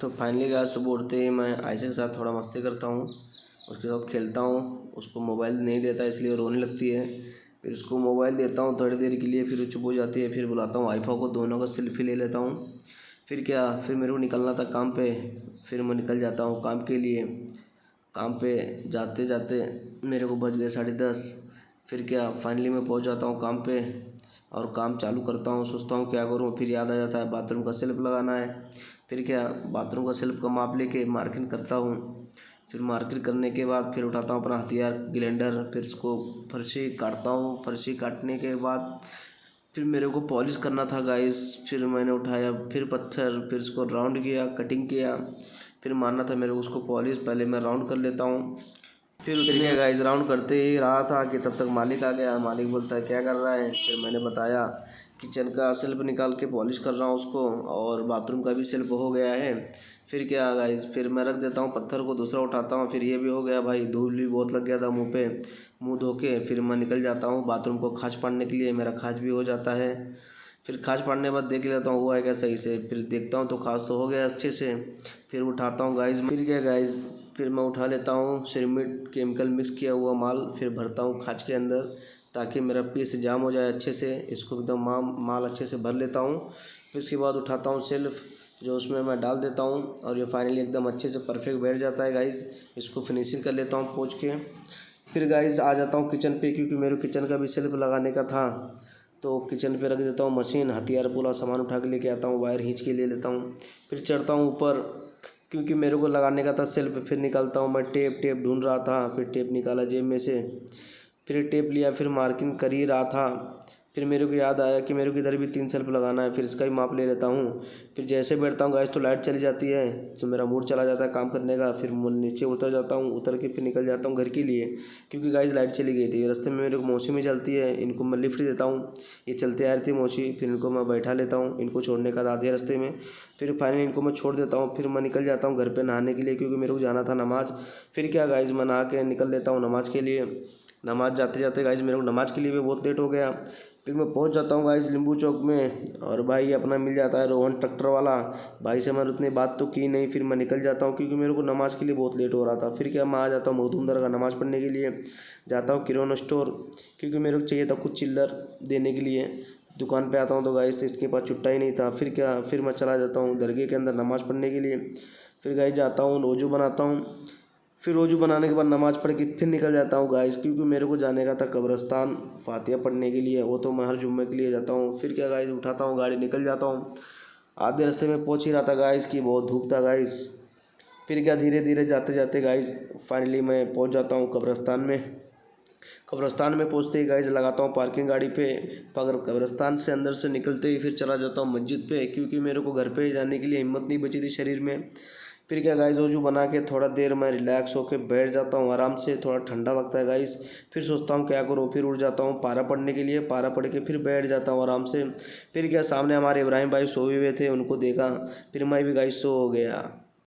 तो finally guys सुबह उठते ही मैं आयशा के साथ थोड़ा मस्ती करता हूँ, उसके साथ खेलता हूँ। उसको मोबाइल नहीं देता इसलिए रोने लगती है। फिर उसको मोबाइल देता हूँ थोड़ी देर के लिए, फिर वो चुप हो जाती है। फिर बुलाता हूँ आईफा को, दोनों का सेल्फी ले लेता हूँ। फिर मेरे को निकलना था काम पे। फिर मैं निकल जाता हूँ काम के लिए। काम पे जाते जाते मेरे को बज गए 10:30। फिर फाइनली मैं पहुँच जाता हूँ काम पे और काम चालू करता हूँ। सोचता हूँ क्या करूँ, फिर याद आ जाता है बाथरूम का सेल्फ लगाना है। फिर बाथरूम का सेल्फ का माप लेके मार्किंग करता हूँ। फिर मार्किंग करने के बाद फिर उठाता हूँ अपना हथियार ग्राइंडर, फिर इसको फर्शी काटता हूँ। फर्शी काटने के बाद फिर मेरे को पॉलिश करना था गाइस। फिर मैंने उठाया फिर पत्थर, फिर इसको राउंड किया, कटिंग किया। फिर मारना था मेरे को उसको पॉलिश, पहले मैं राउंड कर लेता हूँ। फिर गाइस राउंड करते ही रहा था कि तब तक मालिक आ गया। मालिक बोलता है क्या कर रहा है। फिर मैंने बताया किचन का सेल्फ निकाल के पॉलिश कर रहा हूँ उसको, और बाथरूम का भी सेल्फ हो गया है। फिर गाइस फिर मैं रख देता हूँ पत्थर को, दूसरा उठाता हूँ। फिर ये भी हो गया भाई, धूल भी बहुत लग गया था मुँह पे। मुँह धो के फिर मैं निकल जाता हूँ बाथरूम को खाज पाड़ने के लिए। मेरा खाज भी हो जाता है। फिर खाज पाड़ने के बाद देख लेता हूँ हुआ है क्या सही से। फिर देखता हूँ तो खाज तो हो गया अच्छे से। फिर उठाता हूँ गाइस। गाइस फिर मैं उठा लेता हूँ सिरमिट केमिकल मिक्स किया हुआ माल। फिर भरता हूँ खाज के अंदर ताकि मेरा पीस जाम हो जाए अच्छे से। इसको एकदम माल अच्छे से भर लेता हूँ। फिर उसके बाद उठाता हूँ सेल्फ, जो उसमें मैं डाल देता हूँ और ये फाइनली एकदम अच्छे से परफेक्ट बैठ जाता है गाइस। इसको फिनिशिंग कर लेता हूँ पोंछ के। फिर गाइस आ जाता हूँ किचन पे, क्योंकि मेरे किचन का भी सेल्फ लगाने का था। तो किचन पे रख देता हूँ मशीन, हथियार पूरा सामान उठा के लेके आता हूँ, वायर खींच के ले लेता हूँ। फिर चढ़ता हूँ ऊपर, क्योंकि मेरे को लगाने का था सेल्फ। फिर निकालता हूँ मैं टेप ढूंढ रहा था। फिर टेप निकाला जेब में से, फिर टेप लिया, फिर मार्किंग कर ही रहा था। फिर मेरे को याद आया कि मेरे को इधर भी 3 सेल्फ लगाना है। फिर इसका ही माप ले लेता हूँ। फिर जैसे बैठता हूँ गाइस तो लाइट चली जाती है, तो मेरा मूड चला जाता है काम करने का। फिर मैं नीचे उतर जाता हूँ, उतर के फिर निकल जाता हूँ घर के लिए, क्योंकि गाइस लाइट चली गई थी। रास्ते में मेरे को मौसी में चलती है, इनको मैं लिफ्ट देता हूँ। ये चलते आ रही थी मौसी, फिर इनको मैं बैठा लेता हूँ। इनको छोड़ने का आधे रास्ते में फिर फाइनली इनको मैं छोड़ देता हूँ। फिर मैं निकल जाता हूँ घर पे नहाने के लिए, क्योंकि मेरे को जाना था नमाज़। फिर गाइस मैं नहा के निकल लेता हूँ नमाज़ के लिए। नमाज़ जाते जाते गाइस मेरे को नमाज़ के लिए भी बहुत लेट हो गया। फिर मैं पहुंच जाता हूँ गाइस लिंबू चौक में, और भाई अपना मिल जाता है रोहन ट्रैक्टर वाला। भाई से मैंने उतनी बात तो की नहीं। फिर मैं निकल जाता हूँ, क्योंकि मेरे को नमाज़ के लिए बहुत लेट हो रहा था। फिर मैं आ जाता हूँ मखदूम दरगाह नमाज़ पढ़ने के लिए। जाता हूँ किराना स्टोर, क्योंकि मेरे को चाहिए था कुछ चिल्लर देने के लिए। दुकान पे आता हूँ तो गाइस इसके पास चुट्टा ही नहीं था। फिर मैं चला जाता हूँ दरगाह के अंदर नमाज़ पढ़ने के लिए। फिर गाइस जाता हूँ रोज़ू बनाता हूँ। फिर रोज़ू बनाने के बाद नमाज़ पढ़ के फिर निकल जाता हूँ गाइस, क्योंकि मेरे को जाने का था कब्रस्तान फातिहा पढ़ने के लिए। वो तो मैं हर जुम्मे के लिए जाता हूँ। फिर गाइस उठाता हूँ गाड़ी, निकल जाता हूँ। आधे रास्ते में पहुँच ही रहा था गाइस कि बहुत धूप था गाइस। फिर धीरे धीरे जाते जाते गाइस फाइनली मैं पहुँच जाता हूँ कब्रस्तान में। कब्रस्तान में पहुँचते ही गाइस लगाता हूँ पार्किंग गाड़ी पे। पर कब्रस्तान से अंदर से निकलते ही फिर चला जाता हूँ मस्जिद पे, क्योंकि मेरे को घर पे जाने के लिए हिम्मत नहीं बची थी शरीर में। फिर गाइस वजू बना के थोड़ा देर मैं रिलैक्स होकर बैठ जाता हूँ आराम से। थोड़ा ठंडा लगता है गाइस। फिर सोचता हूँ क्या करूँ, फिर उठ जाता हूँ पारा पढ़ने के लिए। पारा पढ़ के फिर बैठ जाता हूँ आराम से। फिर सामने हमारे इब्राहिम भाई सोए हुए थे, उनको देखा, फिर मैं भी गाइस सो हो गया।